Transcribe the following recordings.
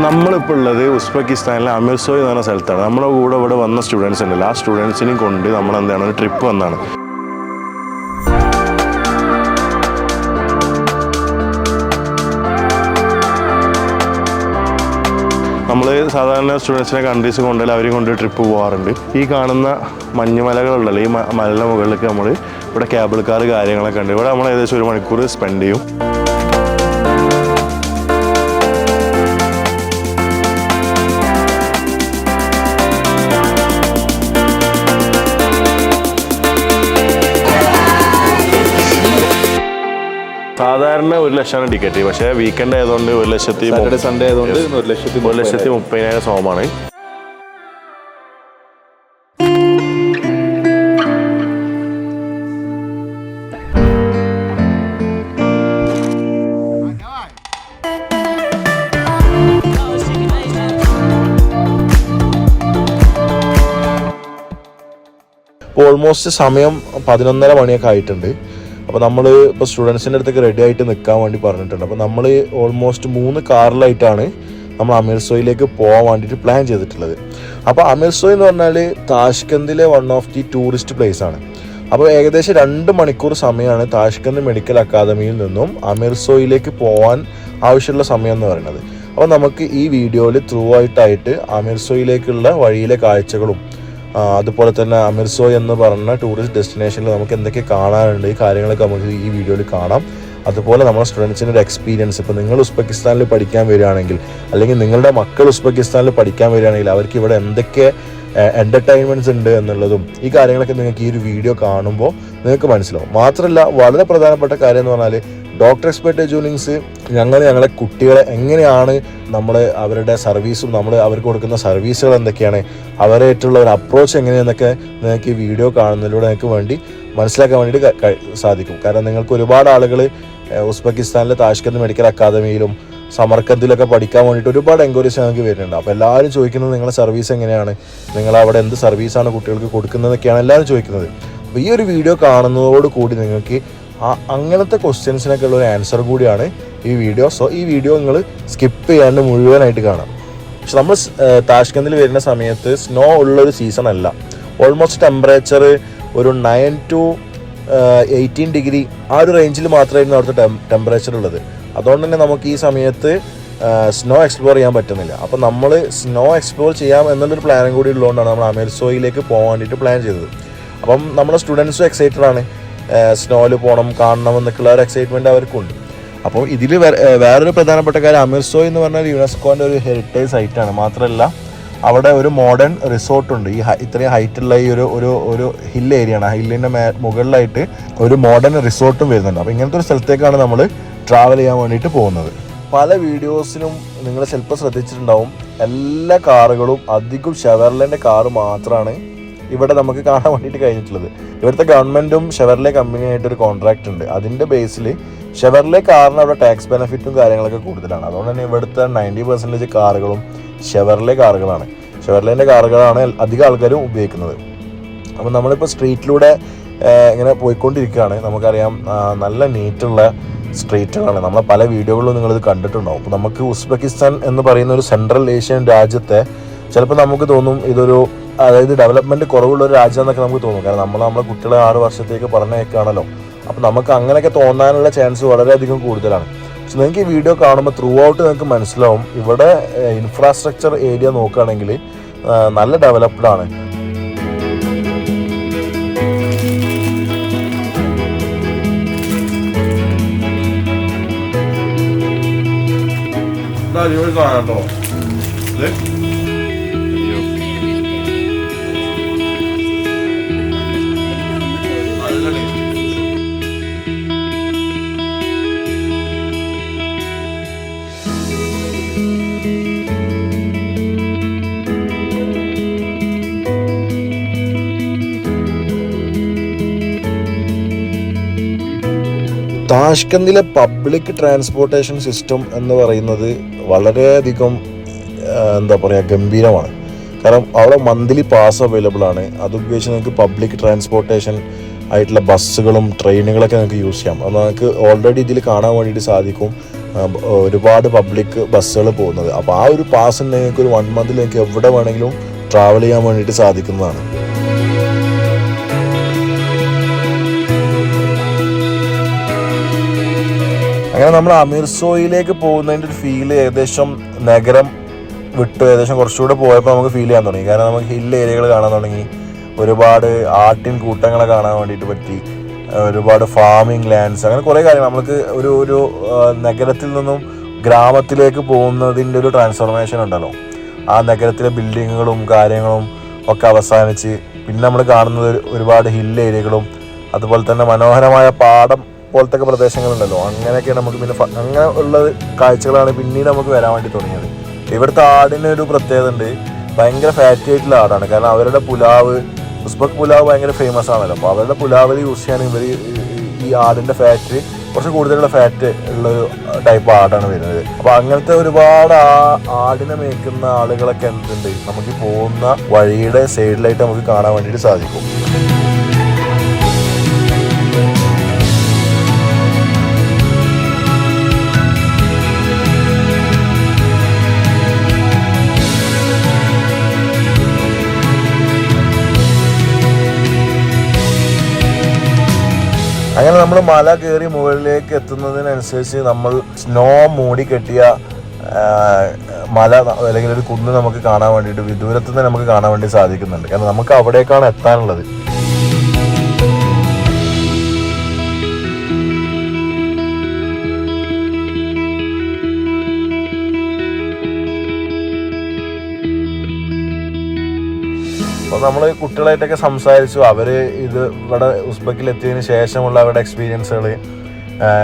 നമ്മളിപ്പോൾ ഉള്ളത് ഉസ്ബെക്കിസ്ഥാനിലെ അമീർസോയ് എന്ന് പറഞ്ഞ സ്ഥലത്താണ്. നമ്മുടെ കൂടെ ഇവിടെ വന്ന സ്റ്റുഡൻസ് ഉണ്ടല്ലോ, ആ സ്റ്റുഡൻസിനെയും കൊണ്ട് നമ്മൾ എന്താണ് ഒരു ട്രിപ്പ് വന്നതാണ്. നമ്മൾ സാധാരണ സ്റ്റുഡൻസിനെ കൺട്രീസ് കൊണ്ടുപോയി അവരെയും കൊണ്ട് ട്രിപ്പ് പോകാറുണ്ട്. ഈ കാണുന്ന മഞ്ഞുമലകളുണ്ടല്ലോ, ഈ മലയുടെ മുകളിലേക്ക് നമ്മൾ ഇവിടെ കേബിൾ കാർ കാര്യങ്ങളൊക്കെ ഉണ്ട്. ഇവിടെ നമ്മൾ ഏകദേശം 1 മണിക്കൂർ സ്പെൻഡ് ചെയ്യും. സാധാരണ 1 ലക്ഷമാണ് ടിക്കറ്റ്, പക്ഷേ വീക്കെൻഡ് ആയതുകൊണ്ട് 1,30,000 സൺഡേ ആയതുകൊണ്ട് 1,30,000 സോമാണ്. ഓൾമോസ്റ്റ് സമയം 11:30 മണിയൊക്കെ ആയിട്ടുണ്ട്. അപ്പോൾ നമ്മൾ ഇപ്പോൾ സ്റ്റുഡൻസിൻ്റെ അടുത്തൊക്കെ റെഡി ആയിട്ട് നിൽക്കാൻ വേണ്ടി പറഞ്ഞിട്ടുണ്ട്. അപ്പോൾ നമ്മൾ ഓൾമോസ്റ്റ് 3 കാറിലായിട്ടാണ് നമ്മൾ അമീർസോയിലേക്ക് പോകാൻ വേണ്ടിയിട്ട് പ്ലാൻ ചെയ്തിട്ടുള്ളത്. അപ്പോൾ അമീർസോയ് എന്ന് പറഞ്ഞാൽ താഷ്കന്തിലെ one of the tourist place ആണ്. അപ്പോൾ ഏകദേശം 2 മണിക്കൂർ സമയമാണ് താഷ്കന്ത് മെഡിക്കൽ അക്കാദമിയിൽ നിന്നും അമീർസോയിലേക്ക് പോകാൻ ആവശ്യമുള്ള സമയം എന്ന് പറയുന്നത്. അപ്പോൾ നമുക്ക് ഈ വീഡിയോയിൽ ത്രൂ ആയിട്ട് അമീർസോയിലേക്കുള്ള വഴിയിലെ കാഴ്ചകളും അതുപോലെ തന്നെ അമീർസോയ് എന്ന് പറഞ്ഞ ടൂറിസ്റ്റ് ഡെസ്റ്റിനേഷനിൽ നമുക്ക് എന്തൊക്കെ കാണാനുണ്ട്, ഈ കാര്യങ്ങളൊക്കെ നമുക്ക് ഈ വീഡിയോയിൽ കാണാം. അതുപോലെ നമ്മുടെ സ്റ്റുഡൻസിൻ്റെ ഒരു എക്സ്പീരിയൻസ്, ഇപ്പോൾ നിങ്ങൾ ഉസ്ബെക്കിസ്ഥാനിൽ പഠിക്കാൻ വരികയാണെങ്കിൽ അല്ലെങ്കിൽ നിങ്ങളുടെ മക്കൾ ഉസ്ബെക്കിസ്ഥാനിൽ പഠിക്കാൻ വരികയാണെങ്കിൽ അവർക്ക് ഇവിടെ എന്തൊക്കെ എൻ്റർടൈൻമെൻറ്റ്സ് ഉണ്ട് എന്നുള്ളതും ഈ കാര്യങ്ങളൊക്കെ നിങ്ങൾക്ക് ഈ ഒരു വീഡിയോ കാണുമ്പോൾ നിങ്ങൾക്ക് മനസ്സിലാവും. മാത്രമല്ല വളരെ പ്രധാനപ്പെട്ട കാര്യം എന്ന് പറഞ്ഞാൽ ഡോക്ടർ എക്സ്പെർട്ട് എജ്യൂനിങ്സ് ഞങ്ങളെ കുട്ടികളെ എങ്ങനെയാണ് അവരുടെ സർവീസും അവർക്ക് കൊടുക്കുന്ന സർവീസുകൾ എന്തൊക്കെയാണ്, അവരായിട്ടുള്ള ഒരു അപ്രോച്ച് എങ്ങനെയെന്നൊക്കെ നിങ്ങൾക്ക് ഈ വീഡിയോ കാണുന്നതിലൂടെ നിങ്ങൾക്ക് വേണ്ടി മനസ്സിലാക്കാൻ വേണ്ടിയിട്ട് സാധിക്കും. കാരണം നിങ്ങൾക്ക് ഒരുപാട് ആളുകൾ ഉസ്ബെക്കിസ്ഥാനിലെ താഷ്കന്ത് മെഡിക്കൽ അക്കാദമിയിലും സമർക്കന്തിലൊക്കെ പഠിക്കാൻ വേണ്ടിയിട്ട് ഒരുപാട് എൻക്വയറീസ് ഞങ്ങൾക്ക് വരുന്നുണ്ട്. അപ്പോൾ എല്ലാവരും ചോദിക്കുന്നത് നിങ്ങളുടെ സർവീസ് എങ്ങനെയാണ്, നിങ്ങൾ അവിടെ എന്ത് സർവീസാണ് കുട്ടികൾക്ക് കൊടുക്കുന്നതൊക്കെയാണ് എല്ലാവരും ചോദിക്കുന്നത്. അപ്പോൾ ഈ ഒരു വീഡിയോ കാണുന്നതോട് കൂടി നിങ്ങൾക്ക് അങ്ങനത്തെ ക്വസ്റ്റ്യൻസിനൊക്കെ ഉള്ള ഒരു ആൻസർ കൂടിയാണ് ഈ വീഡിയോ. സോ ഈ വീഡിയോ നിങ്ങൾ സ്കിപ്പ് ചെയ്യാണ്ട് മുഴുവനായിട്ട് കാണാം. പക്ഷെ നമ്മൾ താഷ്കന്തിൽ വരുന്ന സമയത്ത് സ്നോ ഉള്ളൊരു സീസൺ അല്ല. ഓൾമോസ്റ്റ് ടെമ്പറേച്ചർ ഒരു 9 to 18 ഡിഗ്രി ആ ഒരു റേഞ്ചിൽ മാത്രമായിരുന്നു അവിടുത്തെ ടെമ്പറേച്ചർ ഉള്ളത്. അതുകൊണ്ട് തന്നെ നമുക്ക് ഈ സമയത്ത് സ്നോ എക്സ്പ്ലോർ ചെയ്യാൻ പറ്റുന്നില്ല. അപ്പോൾ നമ്മൾ സ്നോ എക്സ്പ്ലോർ ചെയ്യാം എന്നുള്ളൊരു പ്ലാനും കൂടി ഉള്ളതുകൊണ്ടാണ് നമ്മൾ അമീർസോയിലേക്ക് പോകാൻ വേണ്ടിയിട്ട് പ്ലാൻ ചെയ്തത്. അപ്പം നമ്മുടെ സ്റ്റുഡൻസും എക്സൈറ്റഡ് ആണ്, സ്നോയിൽ പോകണം കാണണം എന്നൊക്കെയുള്ള ഒരു എക്സൈറ്റ്മെൻറ്റ് അവർക്കുണ്ട്. അപ്പോൾ ഇതിൽ വേറൊരു പ്രധാനപ്പെട്ട കാര്യം, അമീർസോയ് എന്ന് പറഞ്ഞാൽ യുനെസ്കോൻ്റെ ഒരു ഹെറിറ്റേജ് സൈറ്റാണ്. മാത്രമല്ല അവിടെ ഒരു മോഡേൺ റിസോർട്ടുണ്ട്. ഈ ഇത്രയും ഹൈറ്റുള്ള ഈ ഒരു ഹിൽ ഏരിയയാണ്. ആ ഹില്ലിൻ്റെ മുകളിലായിട്ട് ഒരു മോഡേൺ റിസോർട്ടും വരുന്നുണ്ട്. അപ്പോൾ ഇങ്ങനത്തെ ഒരു സ്ഥലത്തേക്കാണ് നമ്മൾ ട്രാവൽ ചെയ്യാൻ വേണ്ടിയിട്ട് പോകുന്നത്. പല വീഡിയോസിനും നിങ്ങൾ ചിലപ്പോൾ ശ്രദ്ധിച്ചിട്ടുണ്ടാവും, എല്ലാ കാറുകളും അധികം ഷെവർലെൻ്റെ കാറ് മാത്രമാണ് ഇവിടെ നമുക്ക് കാണാൻ വേണ്ടിയിട്ട് കഴിഞ്ഞിട്ടുള്ളത്. ഇവിടുത്തെ ഗവൺമെൻറ്റും ഷെവർലെ കമ്പനിയായിട്ടൊരു കോൺട്രാക്റ്റ് ഉണ്ട്. അതിൻ്റെ ബേസിൽ ഷെവർലെ കാറിന് അവിടെ ടാക്സ് ബെനിഫിറ്റും കാര്യങ്ങളൊക്കെ കൂടുതലാണ്. അതുകൊണ്ട് തന്നെ ഇവിടുത്തെ 90% കാറുകളും ഷെവർലെ കാറുകളാണ്. ഷെവർലേൻ്റെ കാറുകളാണ് അധികം ആൾക്കാരും ഉപയോഗിക്കുന്നത്. അപ്പോൾ നമ്മളിപ്പോൾ സ്ട്രീറ്റിലൂടെ ഇങ്ങനെ പോയിക്കൊണ്ടിരിക്കുകയാണ്. നമുക്കറിയാം നല്ല നീറ്റുള്ള സ്ട്രീറ്റുകളാണ്. നമ്മളെ പല വീഡിയോകളിലും നിങ്ങളിത് കണ്ടിട്ടുണ്ടാവും. അപ്പോൾ നമുക്ക് ഉസ്ബെക്കിസ്ഥാൻ എന്ന് പറയുന്ന ഒരു സെൻട്രൽ ഏഷ്യൻ രാജ്യത്തെ ചിലപ്പോൾ നമുക്ക് തോന്നും ഇതൊരു ഡെവലപ്മെൻറ്റ് കുറവുള്ള ഒരു രാജ്യം എന്നൊക്കെ നമുക്ക് തോന്നും. കാരണം നമ്മളെ കുട്ടികളെ 6 വർഷത്തേക്ക് പറഞ്ഞേക്കാണല്ലോ. അപ്പോൾ നമുക്ക് അങ്ങനെയൊക്കെ തോന്നാനുള്ള ചാൻസ് വളരെയധികം കൂടുതലാണ്. പക്ഷെ നിങ്ങൾക്ക് ഈ വീഡിയോ കാണുമ്പോൾ ത്രൂ ഔട്ട് നിങ്ങൾക്ക് മനസ്സിലാവും ഇവിടെ ഇൻഫ്രാസ്ട്രക്ചർ ഏരിയ നോക്കുകയാണെങ്കിൽ നല്ല ഡെവലപ്ഡ് ആണ്. കാണട്ടോ താഷ്കന്തിലെ പബ്ലിക് ട്രാൻസ്പോർട്ടേഷൻ സിസ്റ്റം എന്ന് പറയുന്നത് വളരെയധികം ഗംഭീരമാണ്. കാരണം അവിടെ മന്ത്ലി പാസ് അവൈലബിൾ ആണ്. അതുപയോഗിച്ച് നിങ്ങൾക്ക് പബ്ലിക് ട്രാൻസ്പോർട്ടേഷൻ ആയിട്ടുള്ള ബസ്സുകളും ട്രെയിനുകളൊക്കെ നിങ്ങൾക്ക് യൂസ് ചെയ്യാം. അത് നമുക്ക് ഓൾറെഡി ഇതിൽ കാണാൻ വേണ്ടിയിട്ട് സാധിക്കും. ഒരുപാട് പബ്ലിക് ബസ്സുകൾ പോകുന്നത്. അപ്പോൾ ആ ഒരു പാസ് ഉണ്ടെങ്കിൽ ഒരു 1 month നിങ്ങൾക്ക് എവിടെ വേണമെങ്കിലും ട്രാവൽ ചെയ്യാൻ വേണ്ടിയിട്ട് സാധിക്കുന്നതാണ്. അങ്ങനെ നമ്മൾ അമീർസോയിലേക്ക് പോകുന്നതിൻ്റെ ഒരു ഫീല് ഏകദേശം നഗരം വിട്ട് ഏകദേശം കുറച്ചുകൂടെ പോയപ്പോൾ നമുക്ക് ഫീൽ ചെയ്യാൻ തുടങ്ങി. കാരണം നമുക്ക് ഹിൽ ഏരിയകൾ കാണാൻ തുടങ്ങി, ഒരുപാട് ആട്ടിൻ കൂട്ടങ്ങളെ കാണാൻ വേണ്ടിയിട്ട് പറ്റി, ഒരുപാട് ഫാമിംഗ് ലാൻഡ്സ്, അങ്ങനെ കുറേ കാര്യങ്ങൾ. നമുക്ക് ഒരു നഗരത്തിൽ നിന്നും ഗ്രാമത്തിലേക്ക് പോകുന്നതിൻ്റെ ഒരു ട്രാൻസ്ഫോർമേഷൻ ഉണ്ടല്ലോ. ആ നഗരത്തിലെ ബിൽഡിങ്ങുകളും കാര്യങ്ങളും ഒക്കെ അവസാനിച്ച് പിന്നെ നമ്മൾ കാണുന്നത് ഒരുപാട് ഹിൽ ഏരിയകളും അതുപോലെ തന്നെ മനോഹരമായ പാടം പോലത്തെ പ്രദേശങ്ങളുണ്ടല്ലോ. അങ്ങനെയൊക്കെ നമുക്ക് പിന്നെ അങ്ങനെ ഉള്ള കാഴ്ചകളാണ് പിന്നീട് നമുക്ക് വരാൻ വേണ്ടി തുടങ്ങിയത്. ഇവിടുത്തെ ആടിന് ഒരു പ്രത്യേകത ഉണ്ട്, ഭയങ്കര ഫാറ്റി ആയിട്ടുള്ള ആടാണ്. കാരണം അവരുടെ പുലാവ്, ഉസ്ബക്ക് പുലാവ് ഭയങ്കര ഫേമസ് ആണല്ലോ. അപ്പോൾ അവരുടെ പുലാവിൽ യൂസ് ചെയ്യാൻ ഇവർ ഈ ആടിൻ്റെ ഫാറ്റ് കുറച്ച് കൂടുതലുള്ള ഫാറ്റ് ഉള്ളൊരു ടൈപ്പ് ആടാണ് വരുന്നത്. അപ്പോൾ അങ്ങനത്തെ ഒരുപാട് ആടിനെ മേയ്ക്കുന്ന ആളുകളൊക്കെ എന്തുണ്ട് നമുക്ക് പോകുന്ന വഴിയുടെ സൈഡിലായിട്ട് നമുക്ക് കാണാൻ വേണ്ടിയിട്ട് സാധിക്കും. അങ്ങനെ നമ്മൾ മല കയറി മുകളിലേക്ക് എത്തുന്നതിനനുസരിച്ച് നമ്മൾ സ്നോ മൂടി കെട്ടിയ മല അല്ലെങ്കിൽ ഒരു കുന്ന് നമുക്ക് കാണാൻ വേണ്ടിയിട്ട് വിദൂരത്ത് നിന്ന് നമുക്ക് കാണാൻ വേണ്ടി സാധിക്കുന്നുണ്ട്. കാരണം നമുക്ക് അവിടേക്കാണ് എത്താനുള്ളത്. അപ്പോൾ നമ്മൾ കുട്ടികളായിട്ടൊക്കെ സംസാരിച്ചു. അവർ ഇവിടെ ഉസ്ബക്കിൽ എത്തിയതിന് ശേഷമുള്ള അവരുടെ എക്സ്പീരിയൻസുകൾ,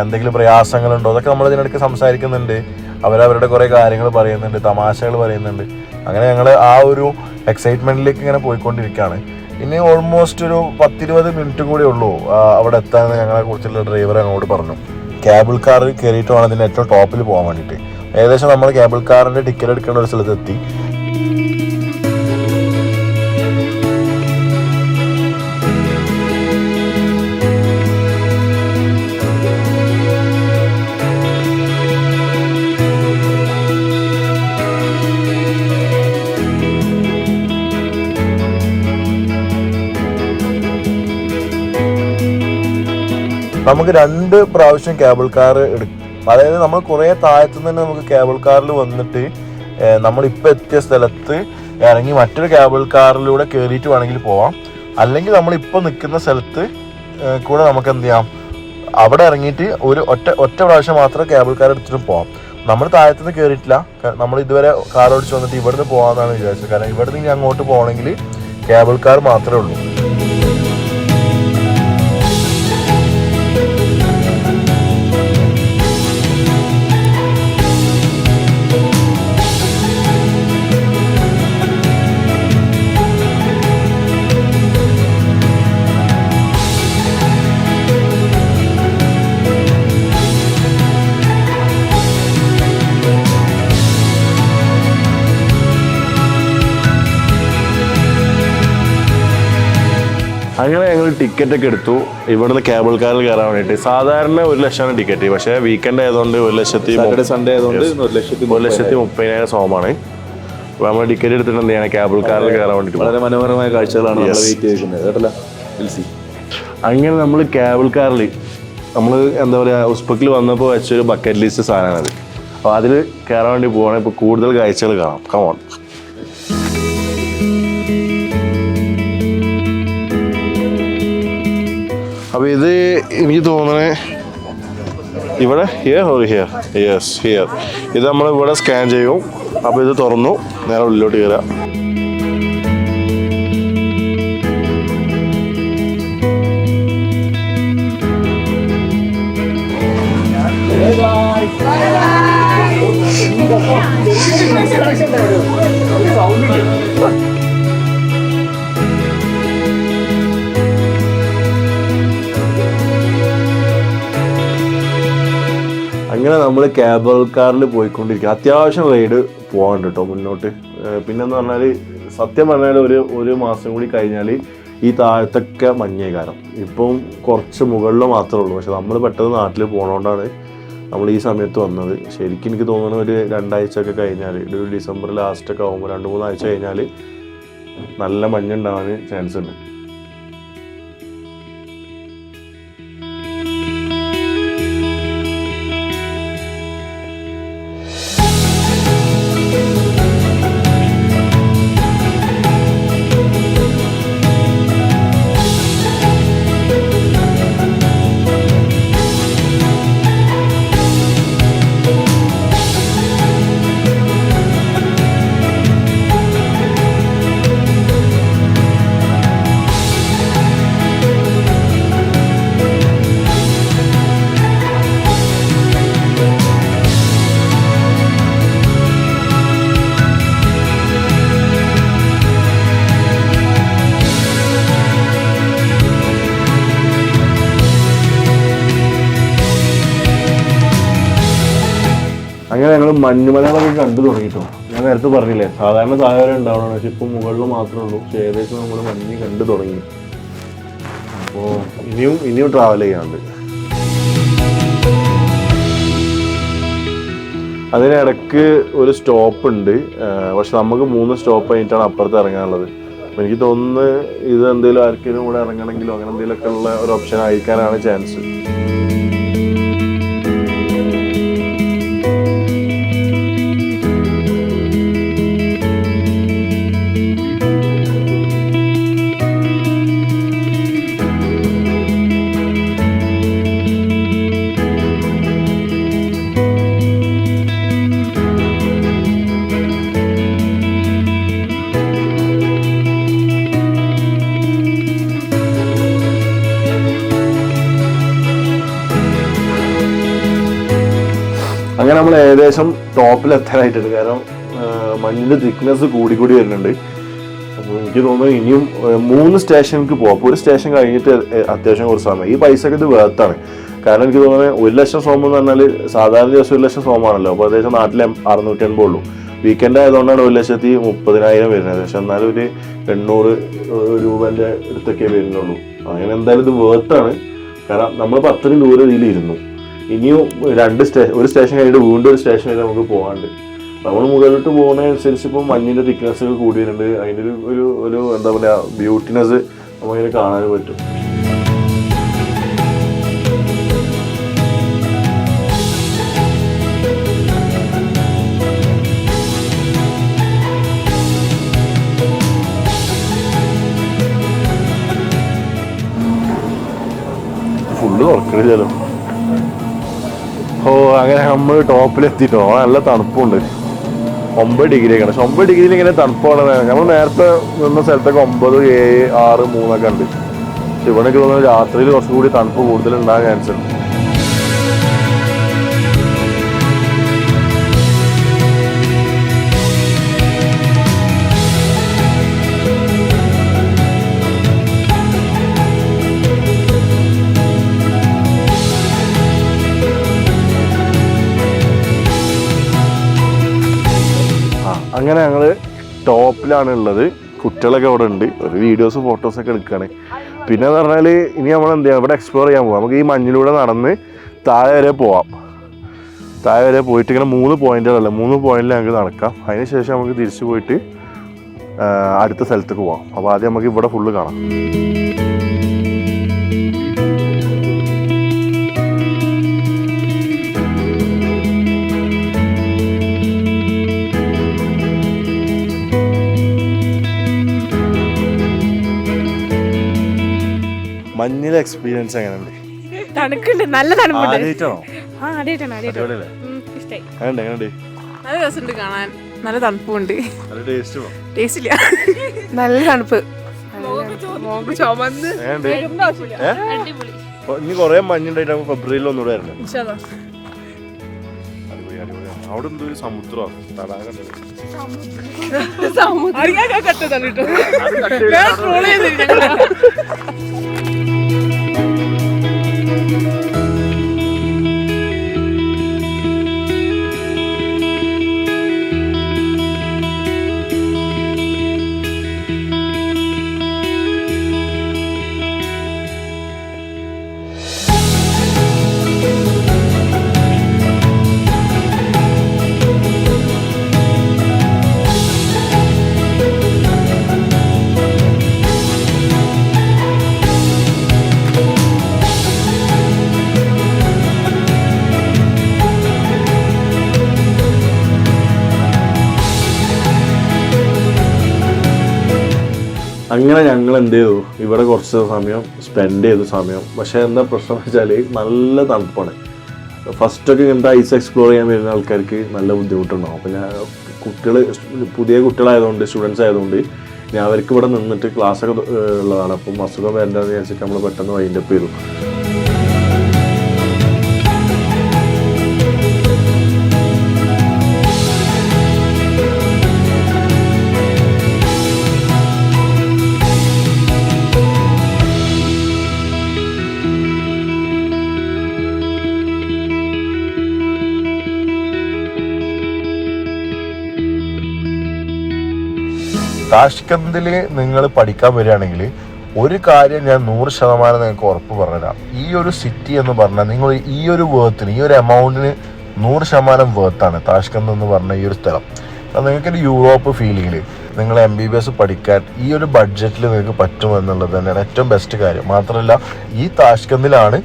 എന്തെങ്കിലും പ്രയാസങ്ങളുണ്ടോ അതൊക്കെ നമ്മൾ ഇതിനിടയ്ക്ക് സംസാരിക്കുന്നുണ്ട്. അവരവരുടെ കുറേ കാര്യങ്ങൾ പറയുന്നുണ്ട്, തമാശകൾ പറയുന്നുണ്ട്. അങ്ങനെ ഞങ്ങൾ ആ ഒരു എക്സൈറ്റ്മെൻറ്റിലേക്ക് ഇങ്ങനെ പോയിക്കൊണ്ടിരിക്കുകയാണ്. ഇനി ഓൾമോസ്റ്റ് ഒരു 10-20 മിനിറ്റ് കൂടി ഉള്ളൂ അവിടെ എത്താമെന്ന് ഞങ്ങളെ കുറിച്ചുള്ള ഡ്രൈവർ അങ്ങോട്ട് പറഞ്ഞു. കേബിൾ കാറിൽ കയറിയിട്ട് വേണം അതിൻ്റെ ഏറ്റവും ടോപ്പിൽ പോകാൻ വേണ്ടിയിട്ട്. ഏകദേശം നമ്മൾ കേബിൾ കാറിൻ്റെ ടിക്കറ്റ് എടുക്കേണ്ട ഒരു സ്ഥലത്തെത്തി. നമുക്ക് 2 പ്രാവശ്യം കേബിൾ കാർ എടുക്കും. അതായത് നമ്മൾ കുറേ താഴത്തു നിന്ന് നമുക്ക് കേബിൾ കാറിൽ വന്നിട്ട് നമ്മളിപ്പോൾ എത്തിയ സ്ഥലത്ത് ഇറങ്ങി മറ്റൊരു കേബിൾ കാറിലൂടെ കയറിയിട്ട് വേണമെങ്കിൽ പോവാം. അല്ലെങ്കിൽ നമ്മളിപ്പോൾ നിൽക്കുന്ന സ്ഥലത്ത് കൂടെ നമുക്ക് എന്ത് ചെയ്യാം, അവിടെ ഇറങ്ങിയിട്ട് ഒറ്റ പ്രാവശ്യം മാത്രം കേബിൾ കാർ എടുത്തിട്ട് പോവാം. നമ്മൾ താഴത്തുനിന്ന് കയറിയിട്ടില്ല. നമ്മൾ ഇതുവരെ കാർ ഓടിച്ച് വന്നിട്ട് ഇവിടുന്ന് പോകാമെന്നാണ് വിചാരിച്ചത്. കാരണം ഇവിടുന്ന് ഇനി അങ്ങോട്ട് പോകണമെങ്കിൽ കേബിൾ കാർ മാത്രമേ ഉള്ളൂ. അങ്ങനെ ഞങ്ങൾ ടിക്കറ്റൊക്കെ എടുത്തു ഇവിടുന്ന് കേബിൾ കാറിൽ കയറാൻ വേണ്ടിയിട്ട്. സാധാരണ 1 ലക്ഷമാണ് ടിക്കറ്റ്, പക്ഷേ വീക്കെൻഡ് ആയതുകൊണ്ട് 1,30,000 സൺഡേ ആയതുകൊണ്ട് 1,30,30,000 സോമാണ്. അപ്പോൾ നമ്മൾ ടിക്കറ്റ് എടുത്തിട്ട് എന്ത് ചെയ്യണം, കേബിൾ കാറിൽ കയറാൻ വേണ്ടിയിട്ട്. വളരെ മനോഹരമായ കാഴ്ചകളാണ് നമ്മൾ വെയിറ്റ് ചെയ്തിരിക്കുന്നത് കേട്ടല്ലോ. അങ്ങനെ നമ്മൾ കേബിൾ കാറിൽ നമ്മൾ എന്താ പറയുക, ഉസ്ബക്കിൽ വന്നപ്പോൾ വെച്ചൊരു ബക്കറ്റ് ലിസ്റ്റ് സാധനമാണത്. അപ്പോൾ അതിൽ കയറാൻ വേണ്ടി പോവുകയാണെങ്കിൽ ഇപ്പോൾ കൂടുതൽ കാഴ്ചകൾ കാണാം. കമോൺ. അപ്പോൾ ഇത് എനിക്ക് തോന്നണേ ഇവിടെ ഹിയർ ഇത് നമ്മൾ ഇവിടെ സ്കാൻ ചെയ്യും. അപ്പോൾ ഇത് തുറന്നു നേരെ ഉള്ളിലോട്ട് കയറാം. അങ്ങനെ നമ്മൾ കേബിൾ കാറിൽ പോയിക്കൊണ്ടിരിക്കുക. അത്യാവശ്യം റൈഡ് പോകാണ്ട് കേട്ടോ മുന്നോട്ട്. പിന്നെന്ന് പറഞ്ഞാൽ സത്യം പറഞ്ഞാൽ ഒരു മാസം കൂടി കഴിഞ്ഞാൽ ഈ താഴത്തൊക്കെ മഞ്ഞേ കാരം. ഇപ്പം കുറച്ച് മുകളിൽ മാത്രമേ ഉള്ളൂ. പക്ഷെ നമ്മൾ പെട്ടെന്ന് നാട്ടിൽ പോകണോണ്ടാണ് നമ്മൾ ഈ സമയത്ത് വന്നത്. ശരിക്കും എനിക്ക് തോന്നുന്നു ഒരു 2 ആഴ്ചയൊക്കെ കഴിഞ്ഞാൽ, ഒരു ഡിസംബർ ലാസ്റ്റൊക്കെ ആകുമ്പോൾ 2-3 ആഴ്ച കഴിഞ്ഞാൽ നല്ല മഞ്ഞുണ്ടാവാൻ ചാൻസ് ഉണ്ട്. അങ്ങനെ ഞങ്ങൾ മഞ്ഞുമലകളൊക്കെ കണ്ടു തുടങ്ങിയിട്ടോ. ഞാൻ നേരത്തെ പറഞ്ഞില്ലേ സാധാരണ താഴെ ഉണ്ടാവണം, പക്ഷെ ഇപ്പം മുകളിൽ മാത്രമേ ഉള്ളൂ. പക്ഷെ ഏകദേശം നമ്മൾ മഞ്ഞ് കണ്ടു തുടങ്ങി. അപ്പോൾ ഇനിയും ട്രാവൽ ചെയ്യാനുണ്ട്. അതിനിടയ്ക്ക് ഒരു സ്റ്റോപ്പ് ഉണ്ട്, പക്ഷെ നമുക്ക് 3 സ്റ്റോപ്പ് കഴിഞ്ഞിട്ടാണ് അപ്പുറത്ത് ഇറങ്ങാനുള്ളത്. അപ്പം എനിക്ക് തോന്നുന്നത് ഇത് എന്തെങ്കിലും ആർക്കെങ്കിലും കൂടെ ഇറങ്ങണമെങ്കിലോ അങ്ങനെ എന്തെങ്കിലുമൊക്കെ ഉള്ള ഒരു ഓപ്ഷൻ ആയിരിക്കാനാണ് ചാൻസ്. അങ്ങനെ നമ്മൾ ഏകദേശം ടോപ്പിലെത്താനായിട്ടുണ്ട്. കാരണം മഞ്ഞിൻ്റെ തിക്നെസ് കൂടി വരുന്നുണ്ട്. അപ്പോൾ എനിക്ക് തോന്നുന്നു ഇനിയും 3 സ്റ്റേഷനിലേക്ക് പോകാം. അപ്പോൾ ഒരു സ്റ്റേഷൻ കഴിഞ്ഞിട്ട് അത്യാവശ്യം കുറച്ച് സമയം. ഈ പൈസക്ക് ഇത് വേർത്താണ്. കാരണം എനിക്ക് തോന്നുന്നത് 1 ലക്ഷം സോമം എന്ന് പറഞ്ഞാൽ സാധാരണ ദിവസം 1 ലക്ഷം സോമാണല്ലോ. അപ്പോൾ ഏകദേശം നാട്ടിൽ 680 ഉള്ളൂ. വീക്കെൻഡ് ആയതുകൊണ്ടാണ് 1,30,000 വരുന്നത്. പക്ഷെ എന്നാലും ഒരു 800 രൂപേൻ്റെ അടുത്തൊക്കെ വരുന്നുള്ളൂ. അങ്ങനെ എന്തായാലും ഇത് വേർത്താണ്. കാരണം നമ്മളിപ്പോൾ അത്രയും ദൂരം ഇതിലിരുന്നു. ഇനിയും ഒരു സ്റ്റേഷൻ കഴിഞ്ഞിട്ട് വീണ്ടും ഒരു സ്റ്റേഷൻ വരെ നമുക്ക് പോകാണ്ട്. നമ്മൾ മുകളിലോട്ട് പോകുന്നതനുസരിച്ച് ഇപ്പം മഞ്ഞിൻ്റെ തിക്നെസ് ഒക്കെ കൂടി വരുന്നുണ്ട്. അതിൻ്റെ ഒരു എന്താ പറയുക ബ്യൂട്ടിനെസ് നമുക്കിങ്ങനെ കാണാൻ പറ്റും. ഫുള്ള് തുറക്കണില്ലല്ലോ. ഓ അങ്ങനെ നമ്മൾ ടോപ്പിലെത്തിയിട്ടോ. നല്ല തണുപ്പുണ്ട്. 9 ഡിഗ്രിയൊക്കെയാണ്. പക്ഷെ 9 ഡിഗ്രിയിൽ ഇങ്ങനെ തണുപ്പാണ്. നമ്മൾ നേരത്തെ നിന്ന സ്ഥലത്തൊക്കെ 9, 7, 6, 3 ഒക്കെ ഉണ്ട്. പക്ഷെ ഇവിടെ എനിക്ക് തോന്നുന്നത് രാത്രിയിൽ കുറച്ചുകൂടി തണുപ്പ് കൂടുതലുണ്ടാകാൻ ചാൻസ് ഉണ്ട്. അങ്ങനെ ഞങ്ങൾ ടോപ്പിലാണ് ഉള്ളത്. കുട്ടികളൊക്കെ അവിടെ ഉണ്ട്. ഒരു വീഡിയോസ് ഫോട്ടോസൊക്കെ എടുക്കുകയാണ്. പിന്നെ എന്ന് പറഞ്ഞാൽ ഇനി നമ്മൾ എന്ത് ചെയ്യാം, ഇവിടെ എക്സ്പ്ലോർ ചെയ്യാൻ പോകാം. നമുക്ക് ഈ മഞ്ഞിലൂടെ നടന്ന് താഴെ വരെ പോവാം. താഴെ വരെ പോയിട്ട് ഇങ്ങനെ 3 പോയിന്റുകളല്ലേ, 3 പോയിന്റിൽ ഞങ്ങൾക്ക് നടക്കാം. അതിന് ശേഷം നമുക്ക് തിരിച്ചു പോയിട്ട് അടുത്ത സ്ഥലത്തേക്ക് പോവാം. അപ്പോൾ ആദ്യം നമുക്ക് ഇവിടെ ഫുള്ള് കാണാം. മഞ്ഞിലെ എക്സ്പീരിയൻസ് എങ്ങനെയുണ്ട്? തണുക്കുണ്ട്, നല്ല തണുപ്പുണ്ട്. ആദ്യമായിട്ടാണോ? ഇഷ്ടായി. എങ്ങനെയുണ്ട്? നല്ല രസമുണ്ട് കാണാൻ. നല്ല തണുപ്പുണ്ട്. നല്ല ടേസ്റ്റ് ടേസ്റ്റ് ഇല്ല, നല്ല തണുപ്പ്. ചുമന്ന് ഇനി കൊറേ മഞ്ഞുണ്ടായിട്ട് ഫെബ്രുവരിയിൽ ഒന്നുകൂടെ വരണം. അവിടെ എന്തോ ഒരു സമുദ്രം തടാകം അങ്ങനെ ഞങ്ങൾ എന്ത് ചെയ്തു, ഇവിടെ കുറച്ച് സമയം സ്പെൻഡ് ചെയ്തു സമയം. പക്ഷേ എന്താ പ്രശ്നം എന്ന് വെച്ചാൽ നല്ല തണുപ്പാണ്. ഫസ്റ്റൊക്കെ ഇങ്ങനത്തെ ഐസ് എക്സ്പ്ലോർ ചെയ്യാൻ വരുന്ന ആൾക്കാർക്ക് നല്ല ബുദ്ധിമുട്ടുണ്ടാവും. അപ്പോൾ ഞാൻ പുതിയ കുട്ടികളായതുകൊണ്ട്, സ്റ്റുഡൻസ് ആയതുകൊണ്ട് ഞാൻ അവർക്ക് ഇവിടെ നിന്നിട്ട് ക്ലാസ്സൊക്കെ ഉള്ളതാണ്. അപ്പം അസുഖം വരേണ്ടതെന്ന് വിചാരിച്ചിട്ട് നമ്മൾ പെട്ടെന്ന് വൈൻഡപ്പ് ചെയ്തു. താഷ്കന്തിൽ നിങ്ങൾ പഠിക്കാൻ വരികയാണെങ്കിൽ ഒരു കാര്യം ഞാൻ 100% നിങ്ങൾക്ക് ഉറപ്പ് പറഞ്ഞുതരാം. ഈ ഒരു സിറ്റി എന്ന് പറഞ്ഞാൽ നിങ്ങൾ ഈ ഒരു വേർത്തിന്, ഈ ഒരു എമൗണ്ടിന് 100% വേർത്താണ് താഷ്കന്ത് എന്ന് പറഞ്ഞ ഈ ഒരു സ്ഥലം. അത് നിങ്ങൾക്കൊരു യൂറോപ്പ് ഫീലിങ്ങിൽ നിങ്ങൾ MBBS പഠിക്കാൻ ഈ ഒരു ബഡ്ജറ്റിൽ നിങ്ങൾക്ക് പറ്റുമെന്നുള്ളത് തന്നെയാണ് ഏറ്റവും ബെസ്റ്റ് കാര്യം. മാത്രമല്ല ഈ താഷ്കന്തിലാണ്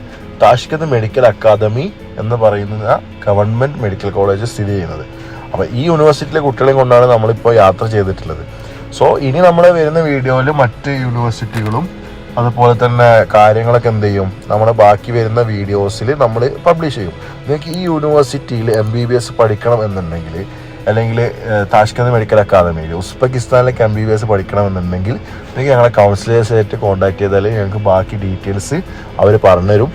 താഷ്കന്ത് മെഡിക്കൽ അക്കാദമി എന്ന് പറയുന്ന ഗവൺമെൻറ് മെഡിക്കൽ കോളേജ് സ്ഥിതി ചെയ്യുന്നത്. അപ്പോൾ ഈ യൂണിവേഴ്സിറ്റിയിലെ കുട്ടികളെയും കൊണ്ടാണ് നമ്മളിപ്പോൾ യാത്ര ചെയ്തിട്ടുള്ളത്. സോ ഇനി നമ്മൾ വരുന്ന വീഡിയോയിൽ മറ്റ് യൂണിവേഴ്സിറ്റികളും അതുപോലെ തന്നെ കാര്യങ്ങളൊക്കെ എന്ത് ചെയ്യും, നമ്മുടെ ബാക്കി വരുന്ന വീഡിയോസിൽ നമ്മൾ പബ്ലിഷ് ചെയ്യും. നിങ്ങൾക്ക് ഈ യൂണിവേഴ്സിറ്റിയിൽ MBBS പഠിക്കണം എന്നുണ്ടെങ്കിൽ, അല്ലെങ്കിൽ താഷ്കന്ത് മെഡിക്കൽ അക്കാദമിയിൽ ഉസ്ബെക്കിസ്ഥാനിലേക്ക് MBBS പഠിക്കണമെന്നുണ്ടെങ്കിൽ നിങ്ങൾക്ക് ഞങ്ങളെ കൗൺസിലേഴ്സായിട്ട് കോൺടാക്ട് ചെയ്താൽ ഞങ്ങൾക്ക് ബാക്കി ഡീറ്റെയിൽസ് അവർ പറഞ്ഞുതരും.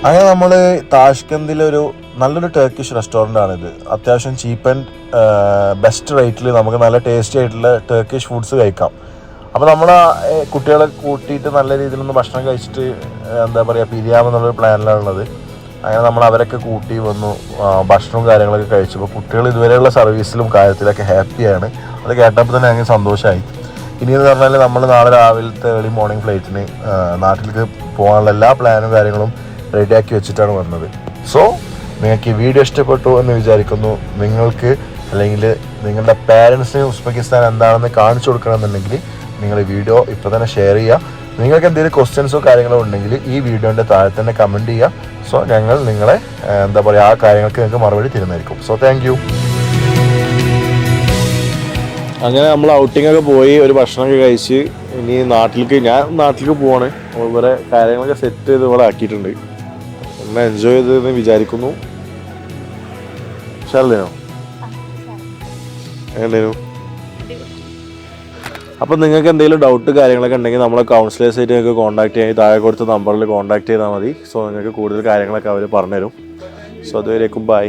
അങ്ങനെ നമ്മൾ താഷ്കന്തിലൊരു നല്ലൊരു ടർക്കിഷ് റെസ്റ്റോറൻ്റ് ആണിത്. അത്യാവശ്യം ചീപ്പ് ആൻഡ് ബെസ്റ്റ് റേറ്റിൽ നമുക്ക് നല്ല ടേസ്റ്റി ആയിട്ടുള്ള ടർക്കിഷ് ഫുഡ്സ് കഴിക്കാം. അപ്പോൾ നമ്മൾ കുട്ടികളെ കൂട്ടിയിട്ട് നല്ല രീതിയിലൊന്ന് ഭക്ഷണം കഴിച്ചിട്ട് എന്താ പറയുക പിരിയാമെന്നുള്ളൊരു പ്ലാനിലാണുള്ളത്. അങ്ങനെ നമ്മൾ അവരൊക്കെ കൂട്ടി വന്നു, ഭക്ഷണവും കാര്യങ്ങളൊക്കെ കഴിച്ചപ്പോൾ കുട്ടികൾ ഇതുവരെയുള്ള സർവീസിലും കാര്യത്തിലൊക്കെ ഹാപ്പിയാണ്. അത് കേട്ടപ്പോൾ തന്നെ ഞങ്ങൾക്ക് സന്തോഷമായി. ഇനിയെന്ന് പറഞ്ഞാൽ നമ്മൾ നാളെ രാവിലത്തെ ഏർലി മോർണിംഗ് ഫ്ലൈറ്റിന് നാട്ടിലേക്ക് പോകാനുള്ള എല്ലാ പ്ലാനും കാര്യങ്ങളും റെഡിയാക്കി വെച്ചിട്ടാണ് വന്നത്. സോ നിങ്ങൾക്ക് ഈ വീഡിയോ ഇഷ്ടപ്പെട്ടു എന്ന് വിചാരിക്കുന്നു. നിങ്ങൾക്ക് അല്ലെങ്കിൽ നിങ്ങളുടെ പാരൻസിന് ഉസ്ബെക്കിസ്ഥാൻ എന്താണെന്ന് കാണിച്ചു കൊടുക്കണമെന്നുണ്ടെങ്കിൽ നിങ്ങൾ ഈ വീഡിയോ ഇപ്പോൾ തന്നെ ഷെയർ ചെയ്യുക. നിങ്ങൾക്ക് എന്തെങ്കിലും ക്വസ്റ്റ്യൻസോ കാര്യങ്ങളോ ഉണ്ടെങ്കിൽ ഈ വീഡിയോൻ്റെ താഴെ തന്നെ കമൻറ്റ് ചെയ്യുക. സോ ഞങ്ങൾ നിങ്ങളെ എന്താ പറയുക ആ കാര്യങ്ങൾക്ക് നിങ്ങൾക്ക് മറുപടി തരുന്നതായിരിക്കും. So thank you. അങ്ങനെ നമ്മൾ ഔട്ടിങ്ങൊക്കെ പോയി ഒരു ഭക്ഷണമൊക്കെ കഴിച്ച് ഇനി നാട്ടിലേക്ക് പോവാണ്. ഇവരെ കാര്യങ്ങളൊക്കെ സെറ്റ് ചെയ്ത് ഇവിടെ ആക്കിയിട്ടുണ്ട്. ഒന്ന് എൻജോയ് ചെയ്തെന്ന് വിചാരിക്കുന്നു. ശരിയോ? എങ്ങനെയായിരുന്നു? അപ്പം നിങ്ങൾക്ക് എന്തെങ്കിലും ഡൗട്ട് കാര്യങ്ങളൊക്കെ ഉണ്ടെങ്കിൽ നമ്മളെ കൗൺസിലേഴ്സായിട്ട് നിങ്ങൾക്ക് കോൺടാക്ട് ചെയ്യാൻ താഴെ കൊടുത്ത നമ്പറിൽ കോൺടാക്ട് ചെയ്താൽ മതി. സോ നിങ്ങൾക്ക് കൂടുതൽ കാര്യങ്ങളൊക്കെ അവർ പറഞ്ഞുതരും. സോ അതുവരേക്കും ബൈ.